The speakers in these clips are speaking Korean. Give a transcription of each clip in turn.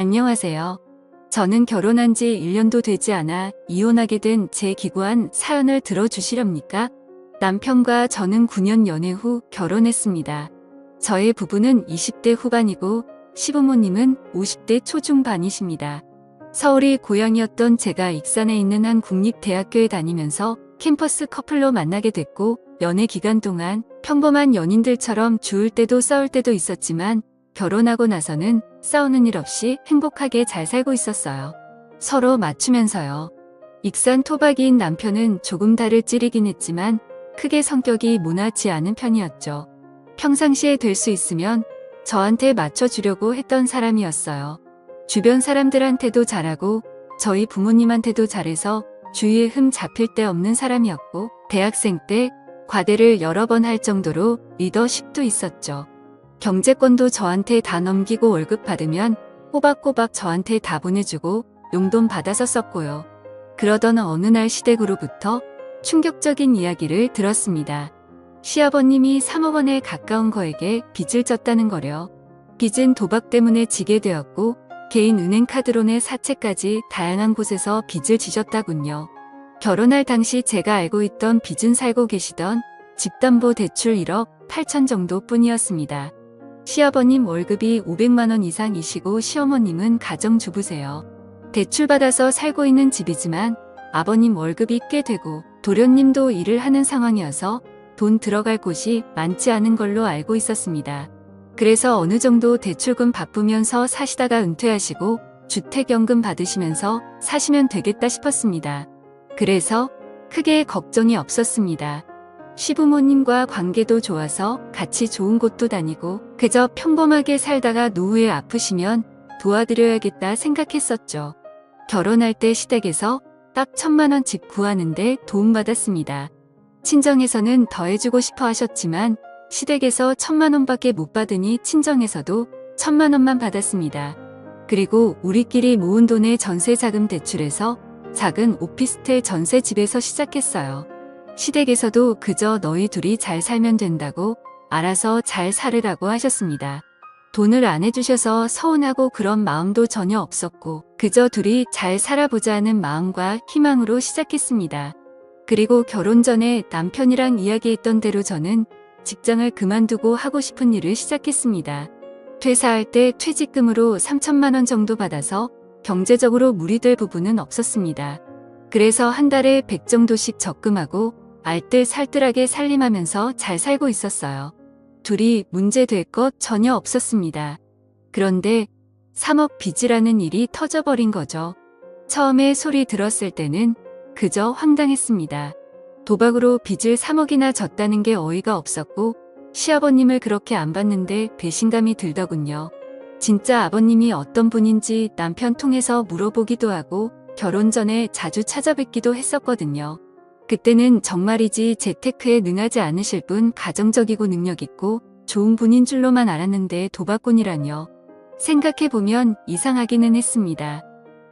안녕하세요. 저는 결혼한 지 1년도 되지 않아 이혼하게 된 제 기구한 사연을 들어주시렵니까? 남편과 저는 9년 연애 후 결혼했습니다. 저의 부부는 20대 후반이고 시부모님은 50대 초중반이십니다. 서울이 고향이었던 제가 익산에 있는 한 국립대학교에 다니면서 캠퍼스 커플로 만나게 됐고 연애 기간 동안 평범한 연인들처럼 좋을 때도 싸울 때도 있었지만 결혼하고 나서는 싸우는 일 없이 행복하게 잘 살고 있었어요. 서로 맞추면서요. 익산 토박이인 남편은 조금 달을 찌르긴 했지만 크게 성격이 모나치 않은 편이었죠. 평상시에 될 수 있으면 저한테 맞춰주려고 했던 사람이었어요. 주변 사람들한테도 잘하고 저희 부모님한테도 잘해서 주위에 흠 잡힐 데 없는 사람이었고 대학생 때 과대를 여러 번 할 정도로 리더십도 있었죠. 경제권도 저한테 다 넘기고 월급 받으면 꼬박꼬박 저한테 다 보내주고 용돈 받아서 썼고요. 그러던 어느 날 시댁으로부터 충격적인 이야기를 들었습니다. 시아버님이 3억 원에 가까운 거액에 빚을 졌다는 거려. 빚은 도박 때문에 지게 되었고 개인 은행카드로 내 사채까지 다양한 곳에서 빚을 지셨다군요. 결혼할 당시 제가 알고 있던 빚은 살고 계시던 집담보대출 1억 8천 정도 뿐이었습니다. 시아버님 월급이 500만 원 이상이시고 시어머님은 가정주부세요. 대출받아서 살고 있는 집이지만 아버님 월급이 꽤 되고 도련님도 일을 하는 상황이어서 돈 들어갈 곳이 많지 않은 걸로 알고 있었습니다. 그래서 어느 정도 대출금 바쁘면서 사시다가 은퇴하시고 주택연금 받으시면서 사시면 되겠다 싶었습니다. 그래서 크게 걱정이 없었습니다. 시부모님과 관계도 좋아서 같이 좋은 곳도 다니고 그저 평범하게 살다가 노후에 아프시면 도와드려야겠다 생각했었죠. 결혼할 때 시댁에서 딱 1,000만 원 집 구하는데 도움받았습니다. 친정에서는 더 해주고 싶어 하셨지만 시댁에서 1,000만 원밖에 못 받으니 친정에서도 1,000만 원만 받았습니다. 그리고 우리끼리 모은 돈의 전세자금 대출해서 작은 오피스텔 전세집에서 시작했어요. 시댁에서도 그저 너희 둘이 잘 살면 된다고 알아서 잘 살으라고 하셨습니다. 돈을 안 해주셔서 서운하고 그런 마음도 전혀 없었고 그저 둘이 잘 살아보자는 마음과 희망으로 시작했습니다. 그리고 결혼 전에 남편이랑 이야기했던 대로 저는 직장을 그만두고 하고 싶은 일을 시작했습니다. 퇴사할 때 퇴직금으로 3천만 원 정도 받아서 경제적으로 무리될 부분은 없었습니다. 그래서 한 달에 100 정도씩 적금하고 알뜰살뜰하게 살림하면서 잘 살고 있었어요. 둘이 문제될 것 전혀 없었습니다. 그런데 3억 빚이라는 일이 터져버린 거죠. 처음에 소리 들었을 때는 그저 황당했습니다. 도박으로 빚을 3억이나 졌다는 게 어이가 없었고 시아버님을 그렇게 안 봤는데 배신감이 들더군요. 진짜 아버님이 어떤 분인지 남편 통해서 물어보기도 하고 결혼 전에 자주 찾아뵙기도 했었거든요. 그때는 정말이지 재테크에 능하지 않으실 분 가정적이고 능력있고 좋은 분인 줄로만 알았는데 도박꾼이라뇨. 생각해보면 이상하기는 했습니다.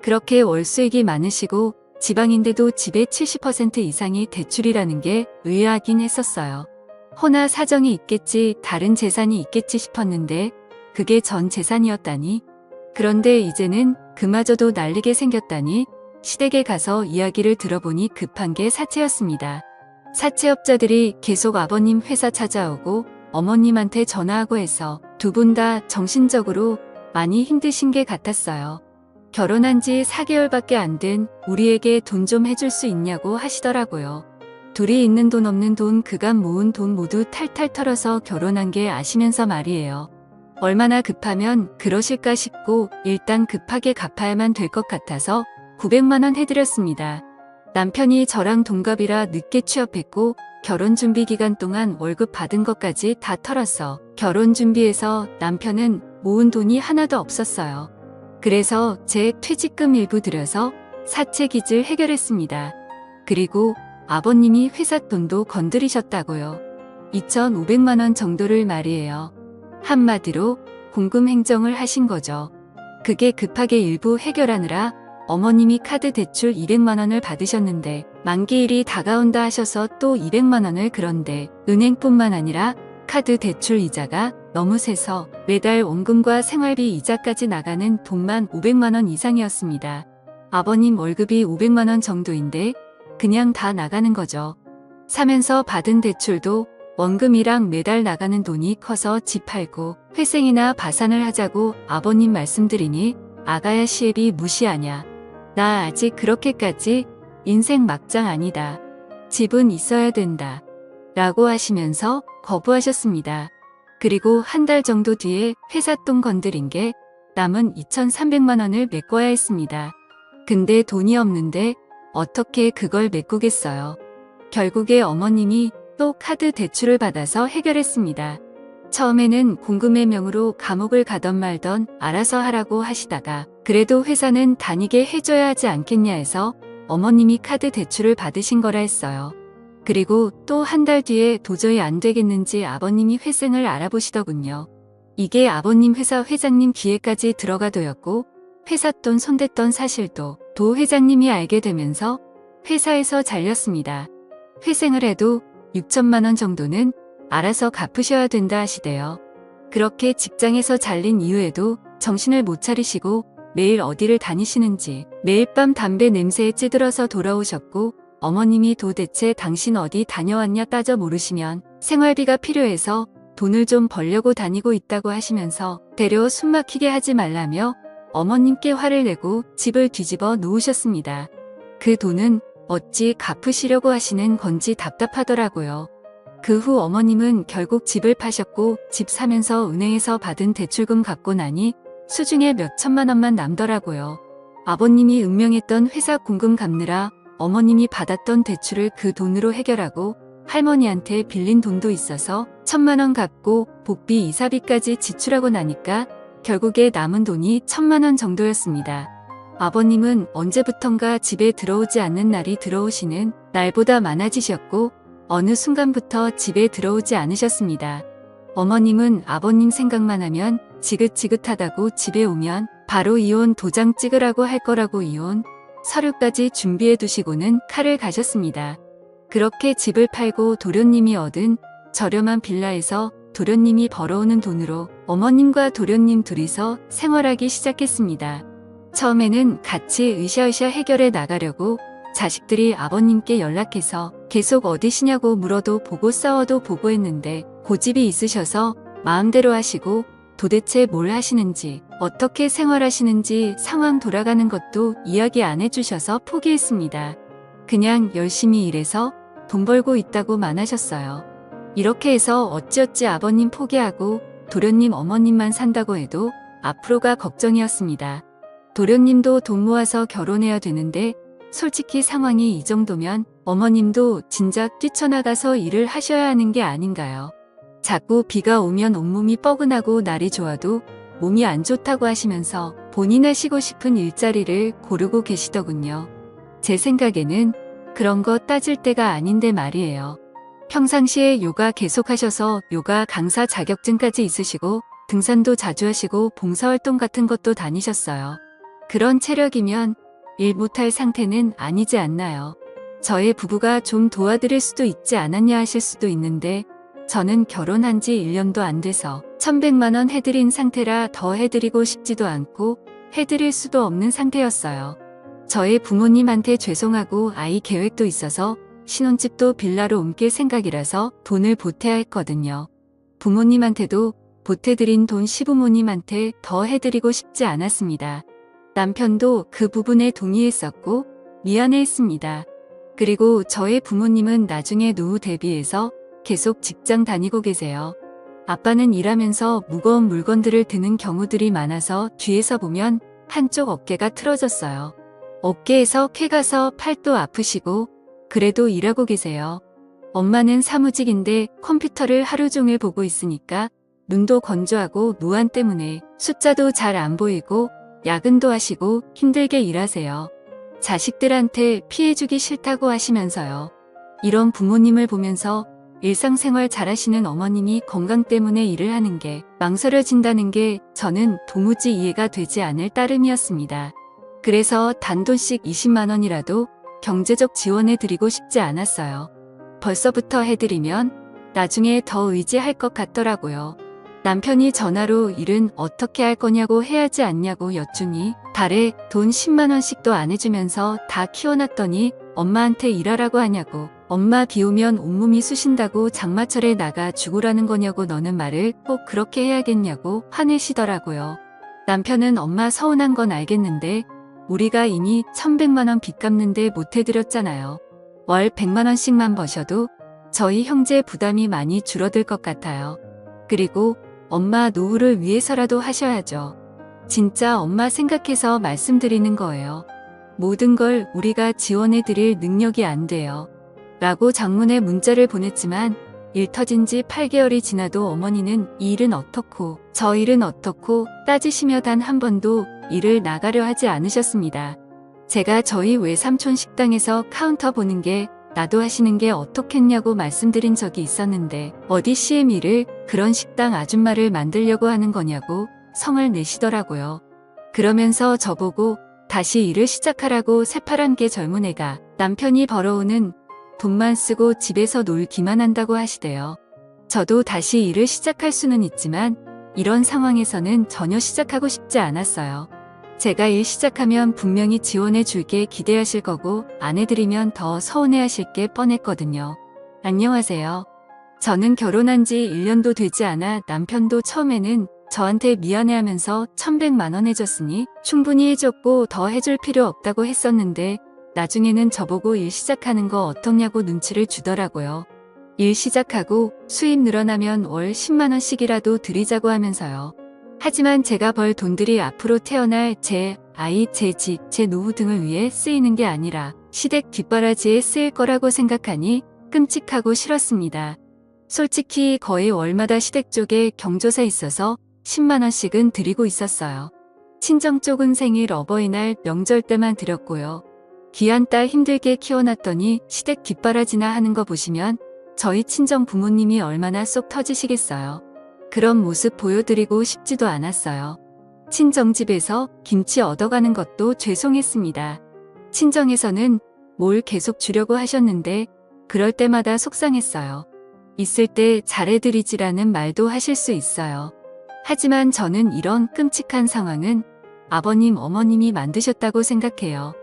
그렇게 월수익이 많으시고 지방인데도 집의 70% 이상이 대출이라는 게 의아하긴 했었어요. 허나 사정이 있겠지 다른 재산이 있겠지 싶었는데 그게 전 재산이었다니. 그런데 이제는 그마저도 날리게 생겼다니. 시댁에 가서 이야기를 들어보니 급한 게 사채였습니다. 사채업자들이 계속 아버님 회사 찾아오고 어머님한테 전화하고 해서 두 분 다 정신적으로 많이 힘드신 게 같았어요. 결혼한 지 4개월밖에 안 된 우리에게 돈 좀 해줄 수 있냐고 하시더라고요. 둘이 있는 돈 없는 돈 그간 모은 돈 모두 탈탈 털어서 결혼한 게 아시면서 말이에요. 얼마나 급하면 그러실까 싶고 일단 급하게 갚아야만 될 것 같아서 900만 원 해드렸습니다. 남편이 저랑 동갑이라 늦게 취업했고 결혼 준비 기간 동안 월급 받은 것까지 다 털었어. 결혼 준비해서 남편은 모은 돈이 하나도 없었어요. 그래서 제 퇴직금 일부 들여서 사채 빚을 해결했습니다. 그리고 아버님이 회사 돈도 건드리셨다고요. 2,500만 원 정도를 말이에요. 한마디로 공금 행정을 하신 거죠. 그게 급하게 일부 해결하느라 어머님이 카드 대출 200만 원을 받으셨는데 만기일이 다가온다 하셔서 또 200만 원을 그런데 은행뿐만 아니라 카드 대출 이자가 너무 세서 매달 원금과 생활비 이자까지 나가는 돈만 500만 원 이상이었습니다. 아버님 월급이 500만 원 정도인데 그냥 다 나가는 거죠. 사면서 받은 대출도 원금이랑 매달 나가는 돈이 커서 집 팔고 회생이나 파산을 하자고 아버님 말씀드리니 아가야 시애비 무시하냐. 나 아직 그렇게까지 인생 막장 아니다. 집은 있어야 된다. 라고 하시면서 거부하셨습니다. 그리고 한 달 정도 뒤에 회사 돈 건드린 게 남은 2,300만 원을 메꿔야 했습니다. 근데 돈이 없는데 어떻게 그걸 메꾸겠어요. 결국에 어머님이 또 카드 대출을 받아서 해결했습니다. 처음에는 공금의 명으로 감옥을 가던 말던 알아서 하라고 하시다가 그래도 회사는 다니게 해줘야 하지 않겠냐 해서 어머님이 카드 대출을 받으신 거라 했어요. 그리고 또 한 달 뒤에 도저히 안 되겠는지 아버님이 회생을 알아보시더군요. 이게 아버님 회사 회장님 귀에까지 들어가도였고 회사 돈 손댔던 사실도 도 회장님이 알게 되면서 회사에서 잘렸습니다. 회생을 해도 6천만 원 정도는 알아서 갚으셔야 된다 하시대요. 그렇게 직장에서 잘린 이후에도 정신을 못 차리시고 매일 어디를 다니시는지 매일 밤 담배 냄새에 찌들어서 돌아오셨고 어머님이 도대체 당신 어디 다녀왔냐 따져 물으시면 생활비가 필요해서 돈을 좀 벌려고 다니고 있다고 하시면서 되려 숨막히게 하지 말라며 어머님께 화를 내고 집을 뒤집어 놓으셨습니다. 그 돈은 어찌 갚으시려고 하시는 건지 답답하더라고요. 그 후 어머님은 결국 집을 파셨고 집 사면서 은행에서 받은 대출금 갚고 나니 수중에 몇 천만 원만 남더라고요. 아버님이 운명했던 회사 공금 갚느라 어머님이 받았던 대출을 그 돈으로 해결하고 할머니한테 빌린 돈도 있어서 1,000만 원 갚고 복비 이사비까지 지출하고 나니까 결국에 남은 돈이 1,000만 원 정도였습니다. 아버님은 언제부턴가 집에 들어오지 않는 날이 들어오시는 날보다 많아지셨고 어느 순간부터 집에 들어오지 않으셨습니다. 어머님은 아버님 생각만 하면 지긋지긋하다고 집에 오면 바로 이혼 도장 찍으라고 할 거라고 이혼 서류까지 준비해 두시고는 칼을 가셨습니다. 그렇게 집을 팔고 도련님이 얻은 저렴한 빌라에서 도련님이 벌어오는 돈으로 어머님과 도련님 둘이서 생활하기 시작했습니다. 처음에는 같이 으쌰으쌰 해결해 나가려고 자식들이 아버님께 연락해서 계속 어디시냐고 물어도 보고 싸워도 보고 했는데 고집이 있으셔서 마음대로 하시고 도대체 뭘 하시는지 어떻게 생활하시는지 상황 돌아가는 것도 이야기 안 해주셔서 포기했습니다. 그냥 열심히 일해서 돈 벌고 있다고만 하셨어요. 이렇게 해서 어찌어찌 아버님 포기하고 도련님 어머님만 산다고 해도 앞으로가 걱정이었습니다. 도련님도 돈 모아서 결혼해야 되는데 솔직히 상황이 이 정도면 어머님도 진작 뛰쳐나가서 일을 하셔야 하는 게 아닌가요? 자꾸 비가 오면 온몸이 뻐근하고 날이 좋아도 몸이 안 좋다고 하시면서 본인 하시고 싶은 일자리를 고르고 계시더군요. 제 생각에는 그런 거 따질 때가 아닌데 말이에요. 평상시에 요가 계속하셔서 요가 강사 자격증까지 있으시고 등산도 자주 하시고 봉사활동 같은 것도 다니셨어요. 그런 체력이면 일 못할 상태는 아니지 않나요? 저의 부부가 좀 도와드릴 수도 있지 않았냐 하실 수도 있는데 저는 결혼한 지 1년도 안 돼서 1,100만 원 해드린 상태라 더 해드리고 싶지도 않고 해드릴 수도 없는 상태였어요. 저의 부모님한테 죄송하고 아이 계획도 있어서 신혼집도 빌라로 옮길 생각이라서 돈을 보태야 했거든요. 부모님한테도 보태드린 돈 시부모님한테 더 해드리고 싶지 않았습니다. 남편도 그 부분에 동의했었고 미안해했습니다. 그리고 저의 부모님은 나중에 노후 대비해서 계속 직장 다니고 계세요. 아빠는 일하면서 무거운 물건들을 드는 경우들이 많아서 뒤에서 보면 한쪽 어깨가 틀어졌어요. 어깨에서 쾌가서 팔도 아프시고 그래도 일하고 계세요. 엄마는 사무직인데 컴퓨터를 하루 종일 보고 있으니까 눈도 건조하고 노안 때문에 숫자도 잘 안 보이고 야근도 하시고 힘들게 일하세요. 자식들한테 피해주기 싫다고 하시면서요. 이런 부모님을 보면서 일상생활 잘하시는 어머님이 건강 때문에 일을 하는 게 망설여진다는 게 저는 도무지 이해가 되지 않을 따름이었습니다. 그래서 단돈씩 20만 원이라도 경제적 지원해 드리고 싶지 않았어요. 벌써부터 해드리면 나중에 더 의지할 것 같더라고요. 남편이 전화로 일은 어떻게 할 거냐고 해야지 않냐고 여쭈니 달에 돈 10만 원씩도 안 해주면서 다 키워놨더니 엄마한테 일하라고 하냐고, 엄마 비 오면 온몸이 쑤신다고 장마철에 나가 죽으라는 거냐고, 너는 말을 꼭 그렇게 해야겠냐고 화내시더라고요. 남편은 엄마 서운한 건 알겠는데 우리가 이미 1,100만 원 빚 갚는데 못 해드렸잖아요. 월 100만 원씩만 버셔도 저희 형제 부담이 많이 줄어들 것 같아요. 그리고 엄마 노후를 위해서라도 하셔야죠. 진짜 엄마 생각해서 말씀드리는 거예요. 모든 걸 우리가 지원해 드릴 능력이 안 돼요. 라고 장문의 문자를 보냈지만 일 터진 지 8개월이 지나도 어머니는 이 일은 어떻고 저 일은 어떻고 따지시며 단 한 번도 일을 나가려 하지 않으셨습니다. 제가 저희 외삼촌 식당에서 카운터 보는 게 나도 하시는 게 어떻겠냐고 말씀드린 적이 있었는데 어디 CM일을 그런 식당 아줌마를 만들려고 하는 거냐고 성을 내시더라고요. 그러면서 저보고 다시 일을 시작하라고 새파란 게 젊은 애가 남편이 벌어오는 돈만 쓰고 집에서 놀기만 한다고 하시대요. 저도 다시 일을 시작할 수는 있지만 이런 상황에서는 전혀 시작하고 싶지 않았어요. 제가 일 시작하면 분명히 지원해 줄게 기대하실 거고 안 해드리면 더 서운해하실 게 뻔했거든요. 안녕하세요. 저는 결혼한 지 1년도 되지 않아 남편도 처음에는 저한테 미안해하면서 1,100만 원 해줬으니 충분히 해줬고 더 해줄 필요 없다고 했었는데 나중에는 저보고 일 시작하는 거 어떻냐고 눈치를 주더라고요. 일 시작하고 수입 늘어나면 월 10만 원씩이라도 드리자고 하면서요. 하지만 제가 벌 돈들이 앞으로 태어날 제 아이, 제 집, 제 노후 등을 위해 쓰이는 게 아니라 시댁 뒷바라지에 쓰일 거라고 생각하니 끔찍하고 싫었습니다. 솔직히 거의 월마다 시댁 쪽에 경조사 있어서 10만 원씩은 드리고 있었어요. 친정 쪽은 생일, 어버이날, 명절 때만 드렸고요. 귀한 딸 힘들게 키워놨더니 시댁 뒷바라지나 하는 거 보시면 저희 친정 부모님이 얼마나 쏙 터지시겠어요. 그런 모습 보여드리고 싶지도 않았어요. 친정집에서 김치 얻어가는 것도 죄송했습니다. 친정에서는 뭘 계속 주려고 하셨는데 그럴 때마다 속상했어요. 있을 때 잘해드리지라는 말도 하실 수 있어요. 하지만 저는 이런 끔찍한 상황은 아버님, 어머님이 만드셨다고 생각해요.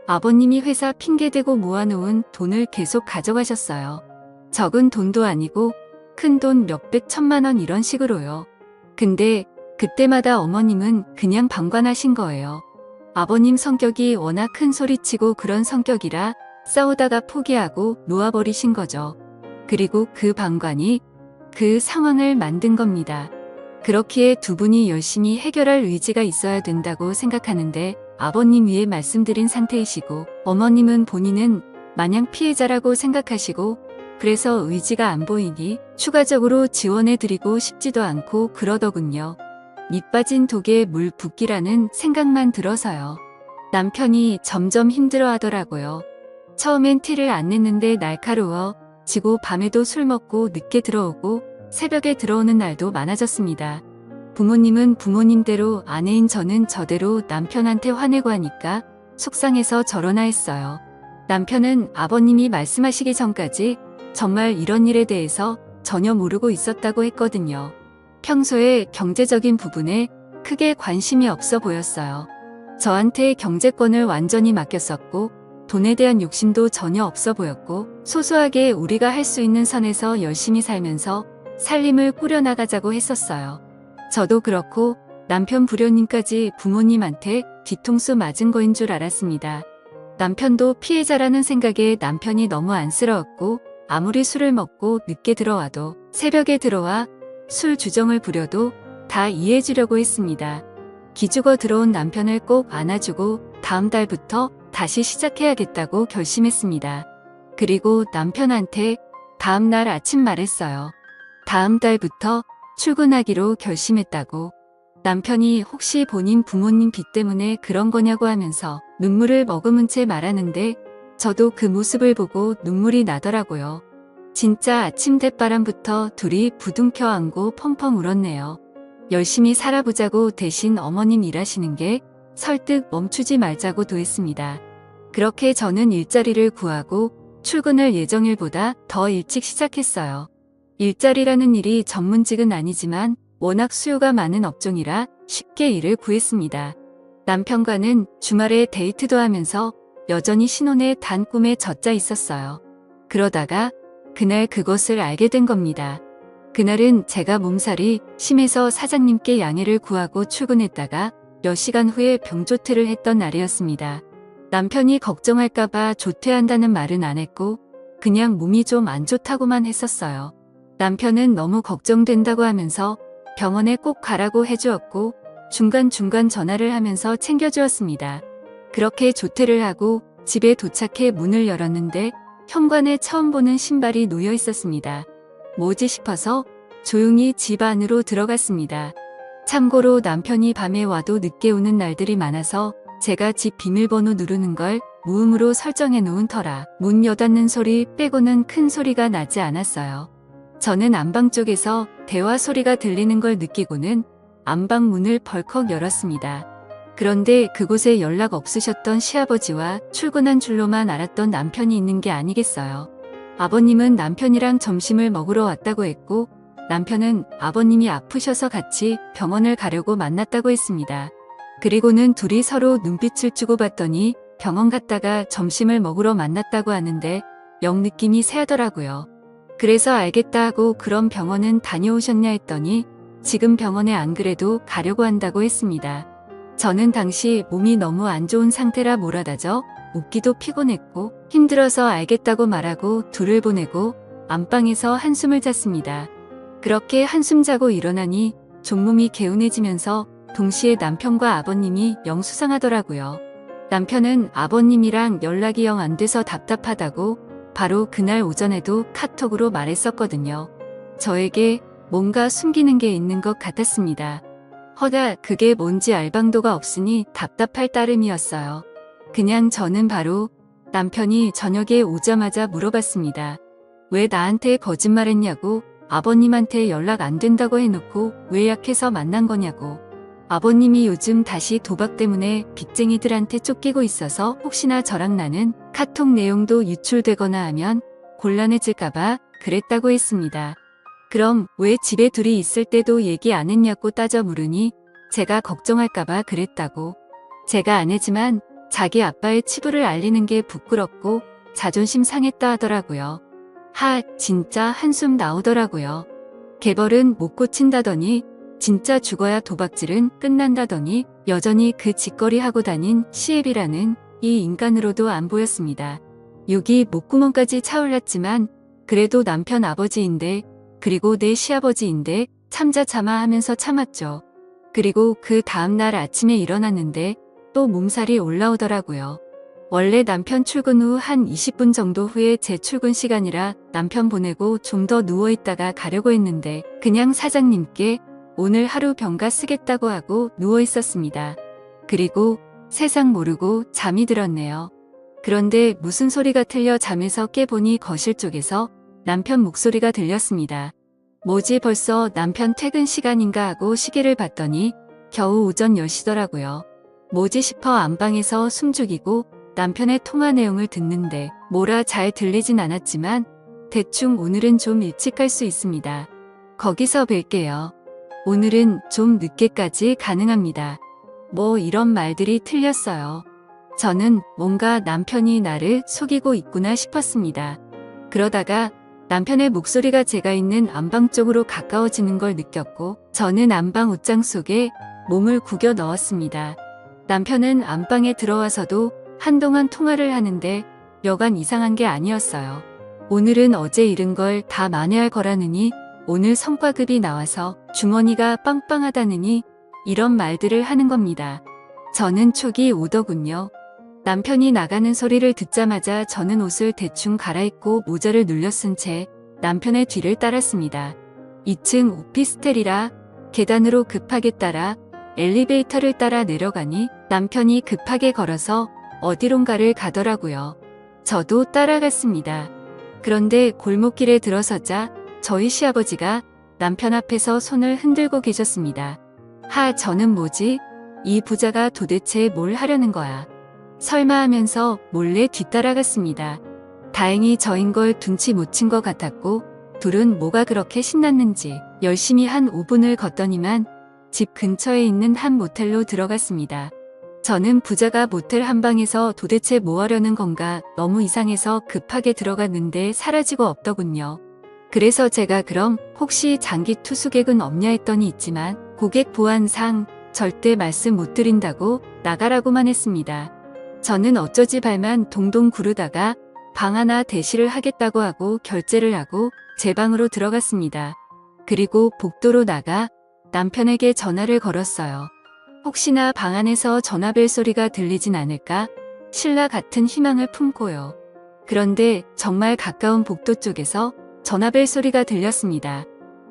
아버님이 회사 핑계대고 모아놓은 돈을 계속 가져가셨어요. 적은 돈도 아니고 큰 돈 몇백 천만 원 이런 식으로요. 근데 그때마다 어머님은 그냥 방관하신 거예요. 아버님 성격이 워낙 큰 소리치고 그런 성격이라 싸우다가 포기하고 놓아버리신 거죠. 그리고 그 방관이 그 상황을 만든 겁니다. 그렇기에 두 분이 열심히 해결할 의지가 있어야 된다고 생각하는데 아버님 위에 말씀드린 상태이시고 어머님은 본인은 마냥 피해자라고 생각하시고 그래서 의지가 안 보이니 추가적으로 지원해드리고 싶지도 않고 그러더군요. 밑 빠진 독에 물 붓기라는 생각만 들어서요. 남편이 점점 힘들어하더라고요. 처음엔 티를 안 냈는데 날카로워 지고 밤에도 술 먹고 늦게 들어오고 새벽에 들어오는 날도 많아졌습니다. 부모님은 부모님대로, 아내인 저는 저대로 남편한테 화내고 하니까 속상해서 저러나 했어요. 남편은 아버님이 말씀하시기 전까지 정말 이런 일에 대해서 전혀 모르고 있었다고 했거든요. 평소에 경제적인 부분에 크게 관심이 없어 보였어요. 저한테 경제권을 완전히 맡겼었고 돈에 대한 욕심도 전혀 없어 보였고 소소하게 우리가 할 수 있는 선에서 열심히 살면서 살림을 꾸려나가자고 했었어요. 저도 그렇고 남편 부려님까지 부모님한테 뒤통수 맞은 거인 줄 알았습니다. 남편도 피해자라는 생각에 남편이 너무 안쓰러웠고 아무리 술을 먹고 늦게 들어와도 새벽에 들어와 술 주정을 부려도 다 이해해 주려고 했습니다. 기죽어 들어온 남편을 꼭 안아주고 다음 달부터 다시 시작해야겠다고 결심했습니다. 그리고 남편한테 다음 날 아침 말했어요. 다음 달부터 출근하기로 결심했다고. 남편이 혹시 본인 부모님 빚 때문에 그런 거냐고 하면서 눈물을 머금은 채 말하는데 저도 그 모습을 보고 눈물이 나더라고요. 진짜 아침 대바람부터 둘이 부둥켜 안고 펑펑 울었네요. 열심히 살아보자고 대신 어머님 일하시는 게 설득 멈추지 말자고도 했습니다. 그렇게 저는 일자리를 구하고 출근을 예정일보다 더 일찍 시작했어요. 일자리라는 일이 전문직은 아니지만 워낙 수요가 많은 업종이라 쉽게 일을 구했습니다. 남편과는 주말에 데이트도 하면서 여전히 신혼의 단 꿈에 젖자 있었어요. 그러다가 그날 그것을 알게 된 겁니다. 그날은 제가 몸살이 심해서 사장님께 양해를 구하고 출근했다가 몇 시간 후에 병조퇴를 했던 날이었습니다. 남편이 걱정할까봐 조퇴한다는 말은 안 했고 그냥 몸이 좀 안 좋다고만 했었어요. 남편은 너무 걱정된다고 하면서 병원에 꼭 가라고 해주었고 중간중간 전화를 하면서 챙겨주었습니다. 그렇게 조퇴를 하고 집에 도착해 문을 열었는데 현관에 처음 보는 신발이 놓여 있었습니다. 뭐지 싶어서 조용히 집 안으로 들어갔습니다. 참고로 남편이 밤에 와도 늦게 오는 날들이 많아서 제가 집 비밀번호 누르는 걸 무음으로 설정해 놓은 터라 문 여닫는 소리 빼고는 큰 소리가 나지 않았어요. 저는 안방 쪽에서 대화 소리가 들리는 걸 느끼고는 안방 문을 벌컥 열었습니다. 그런데 그곳에 연락 없으셨던 시아버지와 출근한 줄로만 알았던 남편이 있는 게 아니겠어요. 아버님은 남편이랑 점심을 먹으러 왔다고 했고 남편은 아버님이 아프셔서 같이 병원을 가려고 만났다고 했습니다. 그리고는 둘이 서로 눈빛을 주고받더니 병원 갔다가 점심을 먹으러 만났다고 하는데 영 느낌이 세하더라고요. 그래서 알겠다 하고 그럼 병원은 다녀오셨냐 했더니 지금 병원에 안 그래도 가려고 한다고 했습니다. 저는 당시 몸이 너무 안 좋은 상태라 몰아다져 웃기도 피곤했고 힘들어서 알겠다고 말하고 둘을 보내고 안방에서 한숨을 잤습니다. 그렇게 한숨 자고 일어나니 종몸이 개운해지면서 동시에 남편과 아버님이 영 수상하더라고요. 남편은 아버님이랑 연락이 영 안 돼서 답답하다고 바로 그날 오전에도 카톡으로 말했었거든요. 저에게 뭔가 숨기는 게 있는 것 같았습니다. 허다 그게 뭔지 알 방도가 없으니 답답할 따름이었어요. 그냥 저는 바로 남편이 저녁에 오자마자 물어봤습니다. 왜 나한테 거짓말했냐고, 아버님한테 연락 안 된다고 해놓고 왜 약해서 만난 거냐고. 아버님이 요즘 다시 도박 때문에 빚쟁이들한테 쫓기고 있어서 혹시나 저랑 나는 카톡 내용도 유출되거나 하면 곤란해질까봐 그랬다고 했습니다. 그럼 왜 집에 둘이 있을 때도 얘기 안 했냐고 따져 물으니 제가 걱정할까봐 그랬다고. 제가 아내지만 자기 아빠의 치부를 알리는 게 부끄럽고 자존심 상했다 하더라고요. 진짜 한숨 나오더라고요. 개벌은 못 고친다더니 진짜 죽어야 도박질은 끝난다더니 여전히 그 짓거리 하고 다닌 시애비라는 이 인간으로도 안 보였습니다. 욕이 목구멍까지 차올랐지만 그래도 남편 아버지인데 그리고 내 시아버지인데 참자 참아 하면서 참았죠. 그리고 그 다음날 아침에 일어났는데 또 몸살이 올라오더라고요. 원래 남편 출근 후 한 20분 정도 후에 제 출근 시간이라 남편 보내고 좀 더 누워있다가 가려고 했는데 그냥 사장님께 오늘 하루 병가 쓰겠다고 하고 누워있었습니다. 그리고 세상 모르고 잠이 들었네요. 그런데 무슨 소리가 틀려 잠에서 깨보니 거실 쪽에서 남편 목소리가 들렸습니다. 뭐지 벌써 남편 퇴근 시간인가 하고 시계를 봤더니 겨우 오전 10시더라고요. 뭐지 싶어 안방에서 숨죽이고 남편의 통화 내용을 듣는데 뭐라 잘 들리진 않았지만 대충 오늘은 좀 일찍 갈 수 있습니다. 거기서 뵐게요. 오늘은 좀 늦게까지 가능합니다. 뭐 이런 말들이 틀렸어요. 저는 뭔가 남편이 나를 속이고 있구나 싶었습니다. 그러다가 남편의 목소리가 제가 있는 안방 쪽으로 가까워지는 걸 느꼈고 저는 안방 옷장 속에 몸을 구겨 넣었습니다. 남편은 안방에 들어와서도 한동안 통화를 하는데 여간 이상한 게 아니었어요. 오늘은 어제 잃은 걸 다 만회할 거라느니 오늘 성과급이 나와서 주머니가 빵빵하다느니 이런 말들을 하는 겁니다. 저는 촉이 오더군요. 남편이 나가는 소리를 듣자마자 저는 옷을 대충 갈아입고 모자를 눌려 쓴 채 남편의 뒤를 따랐습니다. 2층 오피스텔이라 계단으로 급하게 따라 엘리베이터를 따라 내려가니 남편이 급하게 걸어서 어디론가를 가더라고요. 저도 따라갔습니다. 그런데 골목길에 들어서자 저희 시아버지가 남편 앞에서 손을 흔들고 계셨습니다. 저는 뭐지? 이 부자가 도대체 뭘 하려는 거야? 설마 하면서 몰래 뒤따라갔습니다. 다행히 저인 걸 눈치 못 챈 것 같았고 둘은 뭐가 그렇게 신났는지 열심히 한 5분을 걷더니만 집 근처에 있는 한 모텔로 들어갔습니다. 저는 부자가 모텔 한 방에서 도대체 뭐 하려는 건가 너무 이상해서 급하게 들어갔는데 사라지고 없더군요. 그래서 제가 그럼 혹시 장기 투숙객은 없냐 했더니 있지만 고객 보안상 절대 말씀 못 드린다고 나가라고만 했습니다. 저는 어쩌지 발만 동동 구르다가 방 하나 대시를 하겠다고 하고 결제를 하고 제 방으로 들어갔습니다. 그리고 복도로 나가 남편에게 전화를 걸었어요. 혹시나 방 안에서 전화벨 소리가 들리진 않을까 신라 같은 희망을 품고요. 그런데 정말 가까운 복도 쪽에서 전화벨 소리가 들렸습니다.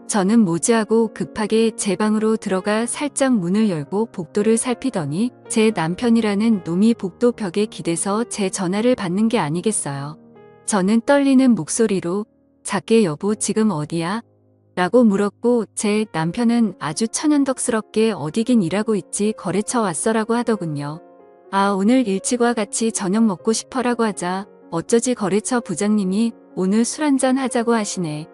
저는 뭐지 하고 급하게 제 방으로 들어가 살짝 문을 열고 복도를 살피더니 제 남편이라는 놈이 복도 벽에 기대서 제 전화를 받는 게 아니겠어요. 저는 떨리는 목소리로 작게 여보 지금 어디야? 라고 물었고 제 남편은 아주 천연덕스럽게 어디긴 일하고 있지 거래처 왔어라고 하더군요. 아 오늘 일찍 와 같이 저녁 먹고 싶어라고 하자 어쩌지 거래처 부장님이 오늘 술 한잔 하자고 하시네.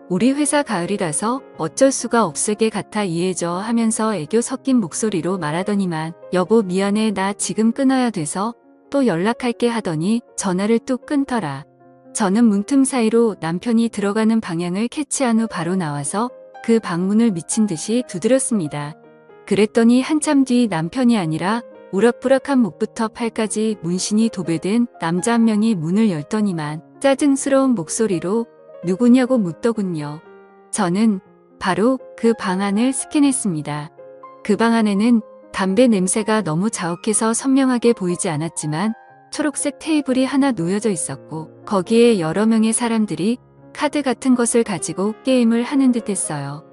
우리 회사 가을이라서 어쩔 수가 없을 게 같아 이해해줘 하면서 애교 섞인 목소리로 말하더니만 여보 미안해 나 지금 끊어야 돼서 또 연락할게 하더니 전화를 뚝 끊더라. 저는 문틈 사이로 남편이 들어가는 방향을 캐치한 후 바로 나와서 그 방문을 미친 듯이 두드렸습니다. 그랬더니 한참 뒤 남편이 아니라 우락부락한 목부터 팔까지 문신이 도배된 남자 한 명이 문을 열더니만 짜증스러운 목소리로 누구냐고 묻더군요. 저는 바로 그 방 안을 스캔했습니다. 그 방 안에는 담배 냄새가 너무 자욱해서 선명하게 보이지 않았지만 초록색 테이블이 하나 놓여져 있었고 거기에 여러 명의 사람들이 카드 같은 것을 가지고 게임을 하는 듯 했어요.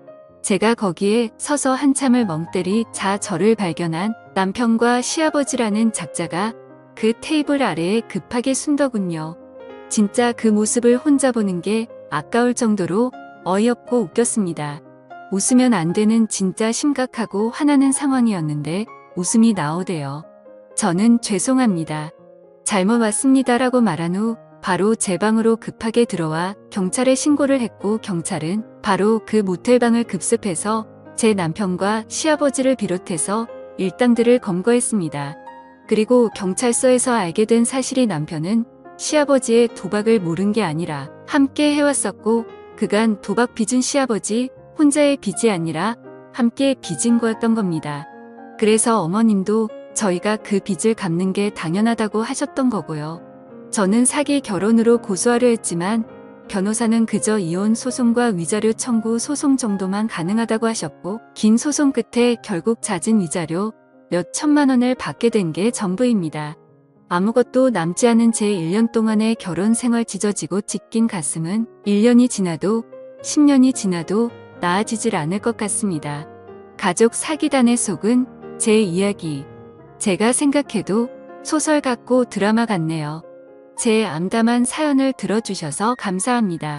제가 거기에 서서 한참을 멍 때리자 저를 발견한 남편과 시아버지라는 작자가 그 테이블 아래에 급하게 숨더군요. 진짜 그 모습을 혼자 보는 게 아까울 정도로 어이없고 웃겼습니다. 웃으면 안 되는 진짜 심각하고 화나는 상황이었는데 웃음이 나오대요. 저는 죄송합니다. 잘못 왔습니다라고 말한 후 바로 제 방으로 급하게 들어와 경찰에 신고를 했고 경찰은 바로 그 모텔방을 급습해서 제 남편과 시아버지를 비롯해서 일당들을 검거했습니다. 그리고 경찰서에서 알게 된 사실이 남편은 시아버지의 도박을 모른 게 아니라 함께 해왔었고 그간 도박 빚은 시아버지 혼자의 빚이 아니라 함께 빚은 거였던 겁니다. 그래서 어머님도 저희가 그 빚을 갚는 게 당연하다고 하셨던 거고요. 저는 사기 결혼으로 고소하려 했지만 변호사는 그저 이혼 소송과 위자료 청구 소송 정도만 가능하다고 하셨고 긴 소송 끝에 결국 잦은 위자료 몇 천만 원을 받게 된 게 전부입니다. 아무것도 남지 않은 제 1년 동안의 결혼 생활 찢어지고 찢긴 가슴은 1년이 지나도 10년이 지나도 나아지질 않을 것 같습니다. 가족 사기단의 속은 제 이야기. 제가 생각해도 소설 같고 드라마 같네요. 제 암담한 사연을 들어주셔서 감사합니다.